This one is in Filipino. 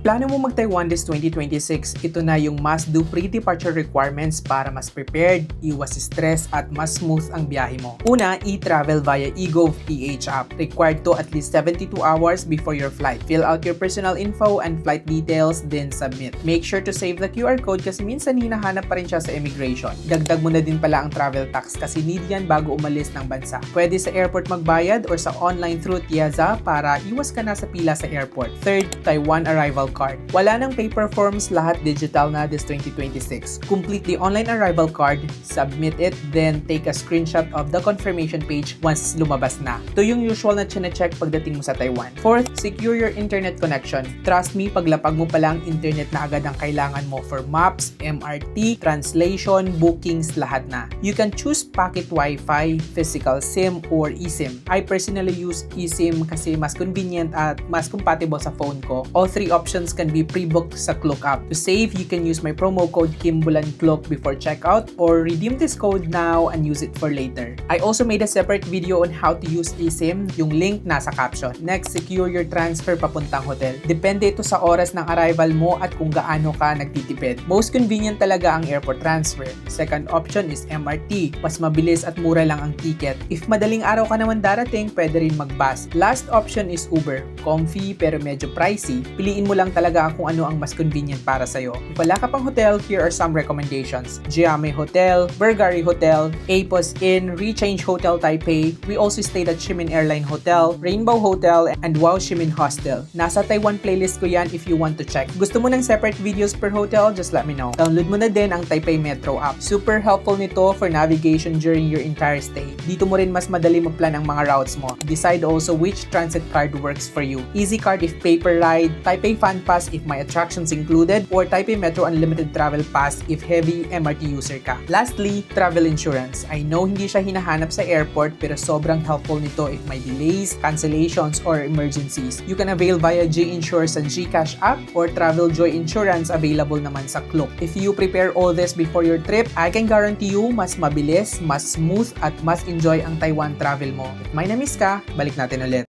plano mo mag-Taiwan this 2026, ito na yung must-do pre-departure requirements para mas prepared, iwas stress, at mas smooth ang biyahe mo. Una, e-travel via eGov.ph app. Required to at least 72 hours before your flight. Fill out your personal info and flight details, then submit. Make sure to save the QR code kasi minsan hinahanap pa rin siya sa immigration. Dagdag mo na din pala ang travel tax kasi need yan bago umalis ng bansa. Pwede sa airport magbayad or sa online through Tiaza para iwas ka na sa pila sa airport. Third, Taiwan arrival card. Wala nang paper forms, lahat digital na this 2026. Complete the online arrival card, submit it, then take a screenshot of the confirmation page once lumabas na. Ito yung usual na chine-check pagdating mo sa Taiwan. Fourth, secure your internet connection. Trust me, paglapag mo palang internet na agad ang kailangan mo for maps, MRT, translation, bookings, lahat na. You can choose pocket Wi-Fi, physical SIM, or eSIM. I personally use eSIM kasi mas convenient at mas compatible sa phone ko. All three options can be pre-booked sa Klook app. To save, you can use my promo code KimBulanKlook before checkout or redeem this code now and use it for later. I also made a separate video on how to use eSIM, yung link nasa caption. Next, secure your transfer papuntang hotel. Depende ito sa oras ng arrival mo at kung gaano ka nagtitipid. Most convenient talaga ang airport transfer. Second option is MRT. Mas mabilis at mura lang ang ticket. If madaling araw ka naman darating, pwede rin mag-bus. Last option is Uber. Comfy pero medyo pricey. Piliin mo lang talaga kung ano ang mas convenient para sa'yo. If wala ka pang hotel, here are some recommendations. Jiame Hotel, Burgari Hotel, Apos Inn, Rechange Hotel Taipei. We also stayed at Ximin Airline Hotel, Rainbow Hotel, and Wow Ximin Hostel. Nasa Taiwan playlist ko yan if you want to check. Gusto mo ng separate videos per hotel? Just let me know. Download mo na din ang Taipei Metro app. Super helpful nito for navigation during your entire stay. Dito mo rin mas madali mag-plan ang mga routes mo. Decide also which transit card works for you. Easy Card if paper ride, Taipei Fan Pass if my attractions included, or Taipei Metro Unlimited Travel Pass if heavy MRT user ka. Lastly, travel insurance. I know hindi siya hinahanap sa airport pero sobrang helpful nito if may delays, cancellations, or emergencies. You can avail via G-Insure sa GCash app or Travel Joy Insurance available naman sa Klook. If you prepare all this before your trip, I can guarantee you mas mabilis, mas smooth, at mas enjoy ang Taiwan travel mo. If may na-miss ka, balik natin ulit.